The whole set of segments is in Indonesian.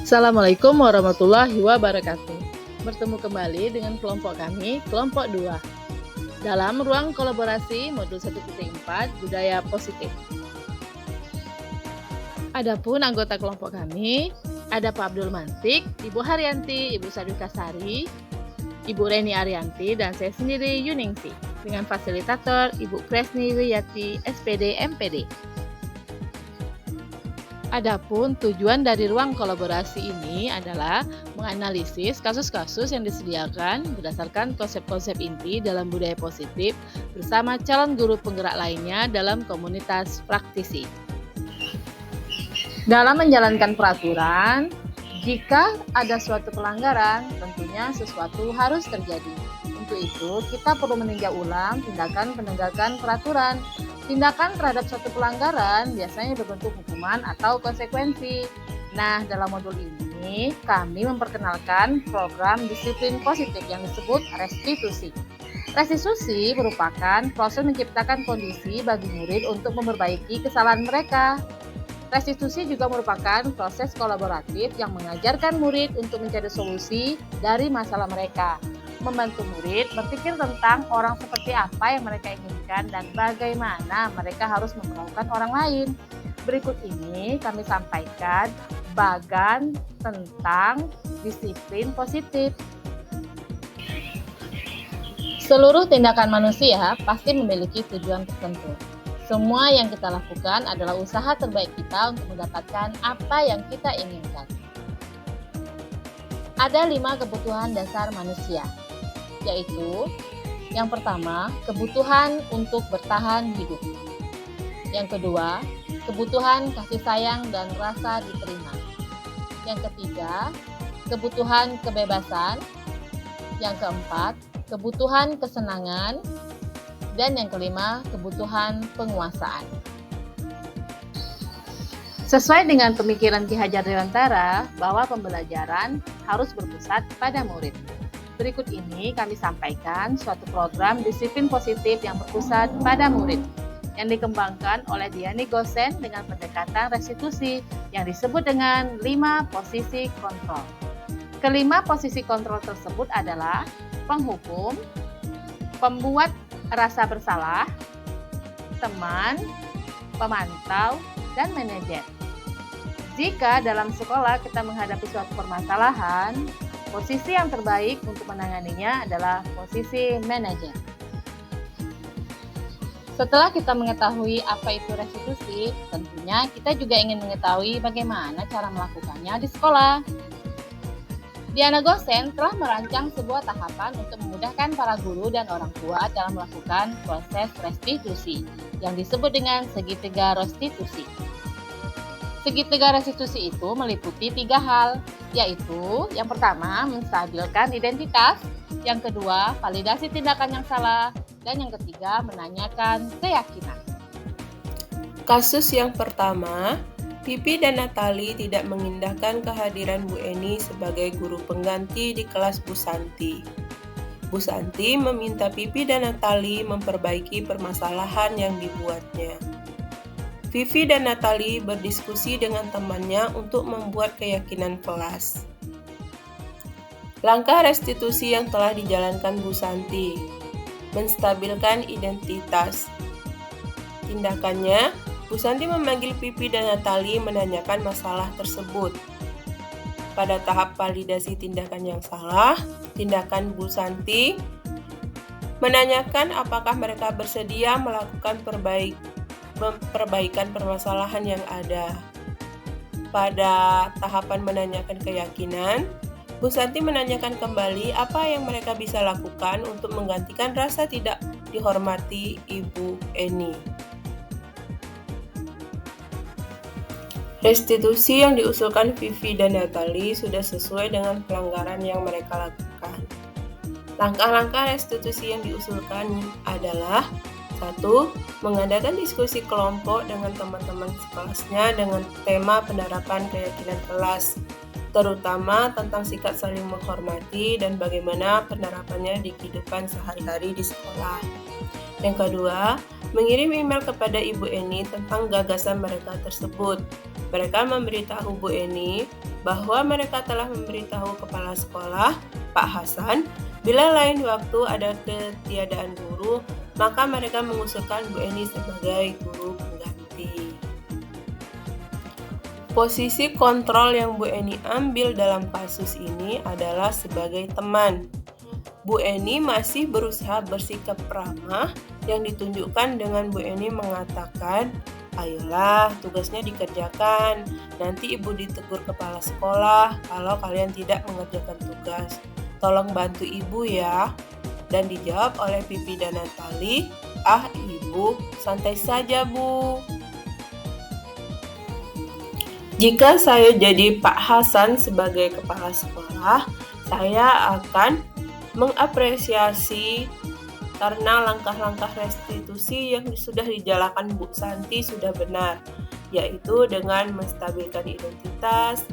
Assalamualaikum warahmatullahi wabarakatuh. Bertemu kembali dengan kelompok kami, kelompok 2. Dalam ruang kolaborasi modul 1.4 budaya positif. Adapun anggota kelompok kami, ada Pak Abdul Mantik, Ibu Haryanti, Ibu Sadika Sari, Ibu Reni Arianti, dan saya sendiri Yuningsi, dengan fasilitator Ibu Kresni Wiyati, SPD MPD. Adapun tujuan dari ruang kolaborasi ini adalah menganalisis kasus-kasus yang disediakan berdasarkan konsep-konsep inti dalam budaya positif bersama calon guru penggerak lainnya dalam komunitas praktisi. Dalam menjalankan peraturan, jika ada suatu pelanggaran, tentunya sesuatu harus terjadi. Untuk itu, kita perlu meninjau ulang tindakan penegakan peraturan. Tindakan terhadap suatu pelanggaran biasanya berbentuk hukuman atau konsekuensi. Nah, dalam modul ini, kami memperkenalkan program disiplin positif yang disebut restitusi. Restitusi merupakan proses menciptakan kondisi bagi murid untuk memperbaiki kesalahan mereka. Restitusi juga merupakan proses kolaboratif yang mengajarkan murid untuk mencari solusi dari masalah mereka, membantu murid berpikir tentang orang seperti apa yang mereka inginkan dan bagaimana mereka harus memperlakukan orang lain. Berikut ini kami sampaikan bagan tentang disiplin positif. Seluruh tindakan manusia pasti memiliki tujuan tertentu. Semua yang kita lakukan adalah usaha terbaik kita untuk mendapatkan apa yang kita inginkan. Ada 5 kebutuhan dasar manusia, yaitu yang pertama, kebutuhan untuk bertahan hidup. Yang kedua, kebutuhan kasih sayang dan rasa diterima. Yang ketiga, kebutuhan kebebasan. Yang keempat, kebutuhan kesenangan. Dan yang kelima, kebutuhan penguasaan. Sesuai dengan pemikiran Ki Hajar Dewantara bahwa pembelajaran harus berpusat pada murid. Berikut ini kami sampaikan suatu program disiplin positif yang berpusat pada murid yang dikembangkan oleh Diani Gosen dengan pendekatan restitusi yang disebut dengan 5 posisi kontrol. Kelima posisi kontrol tersebut adalah penghukum, pembuat rasa bersalah, teman, pemantau, dan manajer. Jika dalam sekolah kita menghadapi suatu permasalahan, posisi yang terbaik untuk menanganinya adalah posisi manajer. Setelah kita mengetahui apa itu restitusi, tentunya kita juga ingin mengetahui bagaimana cara melakukannya di sekolah. Diana Gosen telah merancang sebuah tahapan untuk memudahkan para guru dan orang tua dalam melakukan proses restitusi yang disebut dengan segitiga restitusi. Segitiga restitusi itu meliputi 3 hal, yaitu yang pertama menstabilkan identitas, yang kedua validasi tindakan yang salah, dan yang ketiga menanyakan keyakinan. Kasus yang pertama, Pipi dan Natali tidak mengindahkan kehadiran Bu Eni sebagai guru pengganti di kelas Bu Santi. Bu Santi meminta Pipi dan Natali memperbaiki permasalahan yang dibuatnya. Vivi dan Natali berdiskusi dengan temannya untuk membuat keyakinan kelas. Langkah restitusi yang telah dijalankan Bu Santi, menstabilkan identitas. Tindakannya, Bu Santi memanggil Pipi dan Natali menanyakan masalah tersebut. Pada tahap validasi tindakan yang salah, tindakan Bu Santi menanyakan apakah mereka bersedia melakukan perbaikan permasalahan yang ada. Pada tahapan menanyakan keyakinan, Bu Santi menanyakan kembali apa yang mereka bisa lakukan untuk menggantikan rasa tidak dihormati Ibu Eni. Restitusi yang diusulkan Vivi dan Natali sudah sesuai dengan pelanggaran yang mereka lakukan. Langkah-langkah restitusi yang diusulkan adalah 1. Mengadakan diskusi kelompok dengan teman-teman sekelasnya dengan tema penerapan keyakinan kelas, terutama tentang sikap saling menghormati dan bagaimana penerapannya di kehidupan sehari-hari di sekolah. Yang kedua, mengirim email kepada Ibu Eni tentang gagasan mereka tersebut. Mereka memberitahu Bu Eni bahwa mereka telah memberitahu kepala sekolah, Pak Hasan, bila lain waktu ada ketiadaan guru, maka mereka mengusulkan Bu Eni sebagai guru pengganti. Posisi kontrol yang Bu Eni ambil dalam kasus ini adalah sebagai teman. Bu Eni masih berusaha bersikap ramah yang ditunjukkan dengan Bu Eni mengatakan, "Ayolah, tugasnya dikerjakan. Nanti Ibu ditegur kepala sekolah kalau kalian tidak mengerjakan tugas. Tolong bantu Ibu ya." Dan dijawab oleh Vivi dan Natali, "Ah Ibu, santai saja Bu." Jika saya jadi Pak Hasan sebagai kepala sekolah, saya akan mengapresiasi karena langkah-langkah restitusi yang sudah dijalankan Bu Santi sudah benar, yaitu dengan menstabilkan identitas,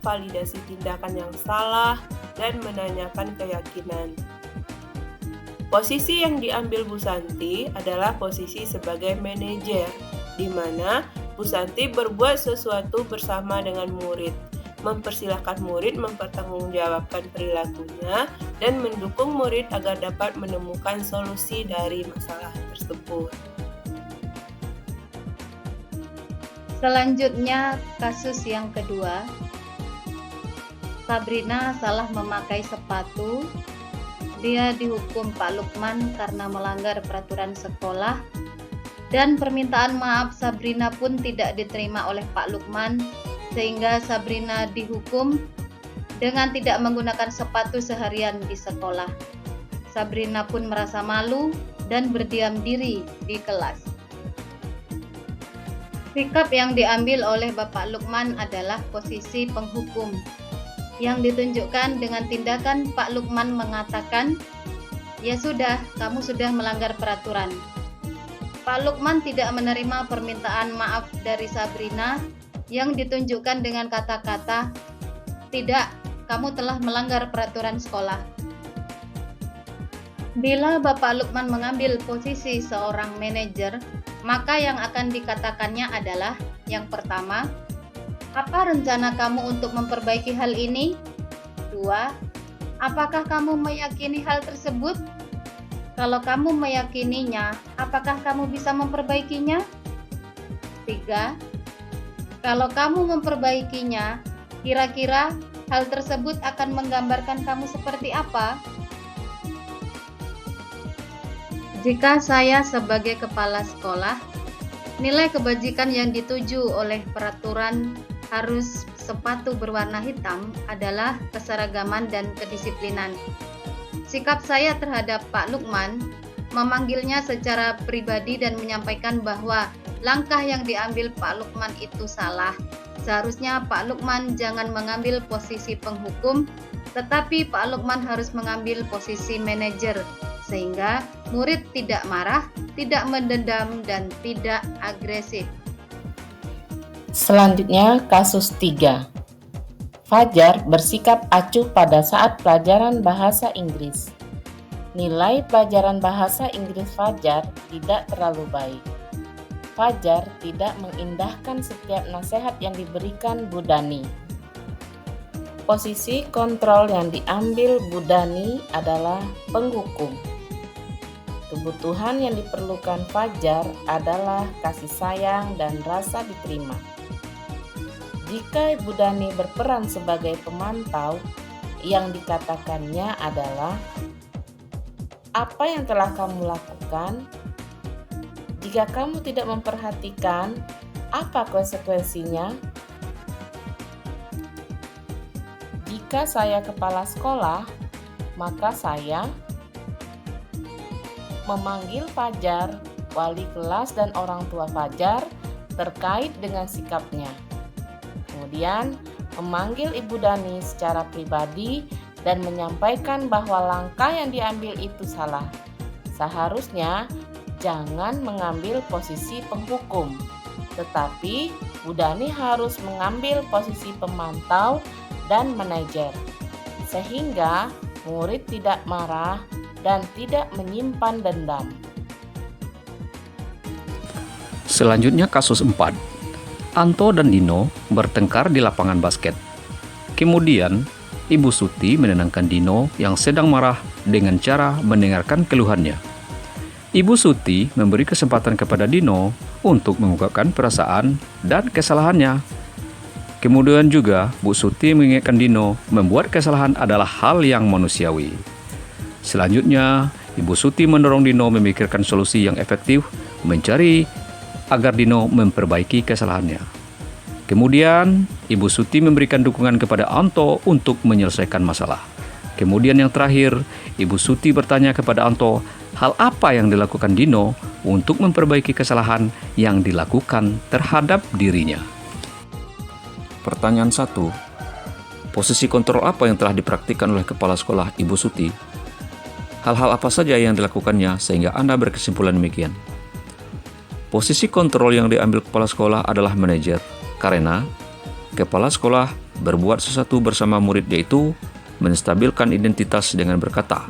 validasi tindakan yang salah, dan menanyakan keyakinan. Posisi yang diambil Bu Santi adalah posisi sebagai manajer, di mana Bu Santi berbuat sesuatu bersama dengan murid, mempersilahkan murid mempertanggungjawabkan perilakunya, dan mendukung murid agar dapat menemukan solusi dari masalah tersebut. Selanjutnya, kasus yang kedua. Sabrina salah memakai sepatu. Dia dihukum Pak Lukman karena melanggar peraturan sekolah, dan permintaan maaf Sabrina pun tidak diterima oleh Pak Lukman, sehingga Sabrina dihukum dengan tidak menggunakan sepatu seharian di sekolah. Sabrina pun merasa malu dan berdiam diri di kelas. Sikap yang diambil oleh Bapak Lukman adalah posisi penghukum, yang ditunjukkan dengan tindakan Pak Lukman mengatakan, "Ya sudah, kamu sudah melanggar peraturan." Pak Lukman tidak menerima permintaan maaf dari Sabrina yang ditunjukkan dengan kata-kata, "Tidak, kamu telah melanggar peraturan sekolah." Bila Bapak Lukman mengambil posisi seorang manajer, maka yang akan dikatakannya adalah, yang pertama, "Apa rencana kamu untuk memperbaiki hal ini?" 2. "Apakah kamu meyakini hal tersebut? Kalau kamu meyakininya, apakah kamu bisa memperbaikinya?" 3. "Kalau kamu memperbaikinya, kira-kira hal tersebut akan menggambarkan kamu seperti apa?" Jika saya sebagai kepala sekolah, nilai kebajikan yang dituju oleh peraturan harus sepatu berwarna hitam adalah keseragaman dan kedisiplinan. Sikap saya terhadap Pak Lukman, memanggilnya secara pribadi dan menyampaikan bahwa langkah yang diambil Pak Lukman itu salah. Seharusnya Pak Lukman jangan mengambil posisi penghukum, tetapi Pak Lukman harus mengambil posisi manajer, sehingga murid tidak marah, tidak mendendam, dan tidak agresif. Selanjutnya, kasus 3. Fajar bersikap acuh pada saat pelajaran bahasa Inggris. Nilai pelajaran bahasa Inggris Fajar tidak terlalu baik. Fajar tidak mengindahkan setiap nasihat yang diberikan Bu Dani. Posisi kontrol yang diambil Bu Dani adalah penghukum. Kebutuhan yang diperlukan Fajar adalah kasih sayang dan rasa diterima. Jika Ibu Dani berperan sebagai pemantau, yang dikatakannya adalah, "Apa yang telah kamu lakukan? Jika kamu tidak memperhatikan, apa konsekuensinya?" Jika saya kepala sekolah, maka saya memanggil Fajar, wali kelas dan orang tua Fajar terkait dengan sikapnya. Kemudian memanggil Ibu Dani secara pribadi dan menyampaikan bahwa langkah yang diambil itu salah. Seharusnya jangan mengambil posisi penghukum, tetapi Bu Dani harus mengambil posisi pemantau dan manajer, sehingga murid tidak marah dan tidak menyimpan dendam. Selanjutnya kasus 4. Anto dan Dino bertengkar di lapangan basket. Kemudian, Ibu Suti menenangkan Dino yang sedang marah dengan cara mendengarkan keluhannya. Ibu Suti memberi kesempatan kepada Dino untuk mengungkapkan perasaan dan kesalahannya. Kemudian juga, Bu Suti mengingatkan Dino membuat kesalahan adalah hal yang manusiawi. Selanjutnya, Ibu Suti mendorong Dino memikirkan solusi yang efektif mencari agar Dino memperbaiki kesalahannya. Kemudian, Ibu Suti memberikan dukungan kepada Anto untuk menyelesaikan masalah. Kemudian yang terakhir, Ibu Suti bertanya kepada Anto hal apa yang dilakukan Dino untuk memperbaiki kesalahan yang dilakukan terhadap dirinya. Pertanyaan 1. Posisi kontrol apa yang telah dipraktikkan oleh Kepala Sekolah Ibu Suti? Hal-hal apa saja yang dilakukannya sehingga Anda berkesimpulan demikian? Posisi kontrol yang diambil Kepala Sekolah adalah manajer, karena Kepala Sekolah berbuat sesuatu bersama murid, yaitu menstabilkan identitas dengan berkata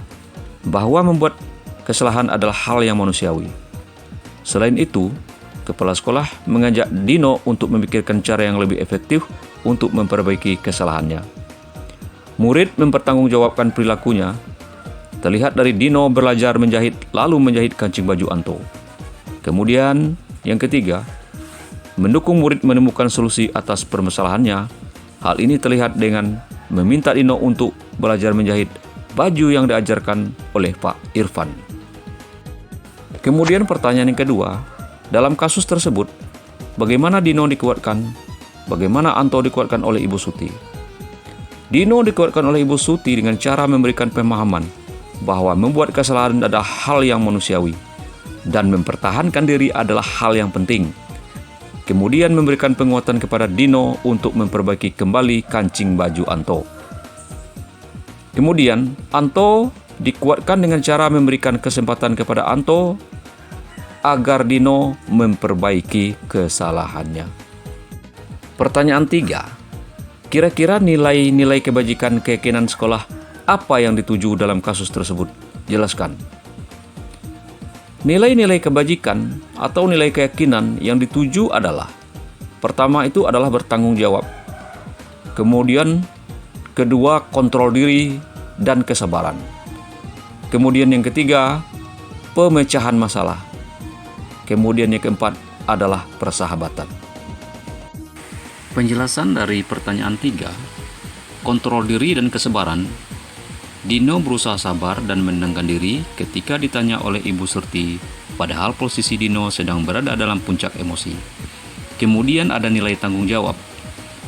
bahwa membuat kesalahan adalah hal yang manusiawi. Selain itu, Kepala Sekolah mengajak Dino untuk memikirkan cara yang lebih efektif untuk memperbaiki kesalahannya. Murid mempertanggungjawabkan perilakunya. Terlihat dari Dino belajar menjahit lalu menjahit kancing baju Anto. Kemudian, yang ketiga, mendukung murid menemukan solusi atas permasalahannya. Hal ini terlihat dengan meminta Dino untuk belajar menjahit baju yang diajarkan oleh Pak Irfan. Kemudian pertanyaan yang kedua, dalam kasus tersebut, bagaimana Dino dikuatkan? Bagaimana Anto dikuatkan oleh Ibu Suti? Dino dikuatkan oleh Ibu Suti dengan cara memberikan pemahaman bahwa membuat kesalahan adalah hal yang manusiawi dan mempertahankan diri adalah hal yang penting. Kemudian memberikan penguatan kepada Dino untuk memperbaiki kembali kancing baju Anto. Kemudian, Anto dikuatkan dengan cara memberikan kesempatan kepada Anto agar Dino memperbaiki kesalahannya. Pertanyaan 3. Kira-kira nilai-nilai kebajikan keyakinan sekolah apa yang dituju dalam kasus tersebut? Jelaskan. Nilai-nilai kebajikan atau nilai keyakinan yang dituju adalah: pertama itu adalah bertanggung jawab. Kemudian kedua, kontrol diri dan kesabaran. Kemudian yang ketiga, pemecahan masalah. Kemudian yang keempat adalah persahabatan. Penjelasan dari pertanyaan 3, kontrol diri dan kesabaran. Dino berusaha sabar dan menenangkan diri ketika ditanya oleh Ibu Suti, padahal posisi Dino sedang berada dalam puncak emosi. Kemudian ada nilai tanggung jawab,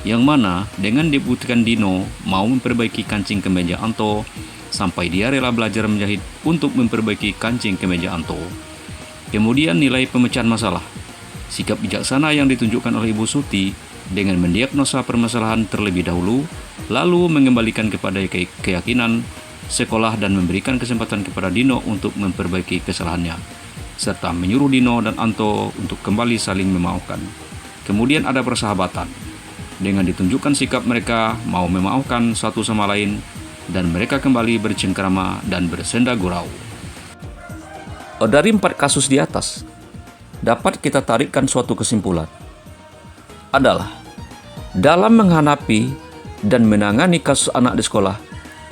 yang mana dengan dibuktikan Dino mau memperbaiki kancing kemeja Anto, sampai dia rela belajar menjahit untuk memperbaiki kancing kemeja Anto. Kemudian nilai pemecahan masalah, sikap bijaksana yang ditunjukkan oleh Ibu Suti dengan mendiagnosa permasalahan terlebih dahulu, lalu mengembalikan kepada keyakinan sekolah dan memberikan kesempatan kepada Dino untuk memperbaiki kesalahannya, serta menyuruh Dino dan Anto untuk kembali saling memaafkan. Kemudian ada persahabatan, dengan ditunjukkan sikap mereka mau memaafkan satu sama lain, dan mereka kembali bercengkrama dan bersenda gurau. Dari 4 kasus di atas, dapat kita tarikkan suatu kesimpulan, adalah dalam menghadapi dan menangani kasus anak di sekolah,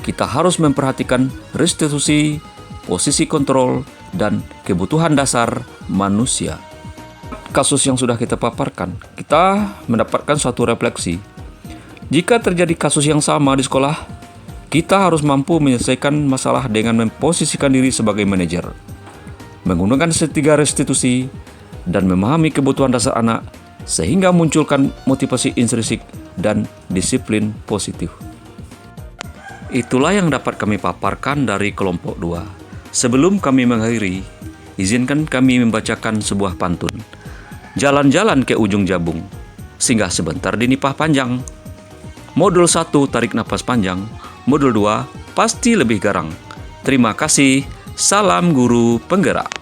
kita harus memperhatikan restitusi, posisi kontrol, dan kebutuhan dasar manusia. Kasus yang sudah kita paparkan, kita mendapatkan suatu refleksi. Jika terjadi kasus yang sama di sekolah, kita harus mampu menyelesaikan masalah dengan memposisikan diri sebagai manajer, menggunakan ketiga restitusi, dan memahami kebutuhan dasar anak, sehingga munculkan motivasi intrinsik dan disiplin positif. Itulah yang dapat kami paparkan dari kelompok 2. Sebelum kami mengakhiri, izinkan kami membacakan sebuah pantun. Jalan-jalan ke ujung Jabung, singgah sebentar di Nipah Panjang. Modul 1 tarik napas panjang, modul 2 pasti lebih garang. Terima kasih, salam guru penggerak.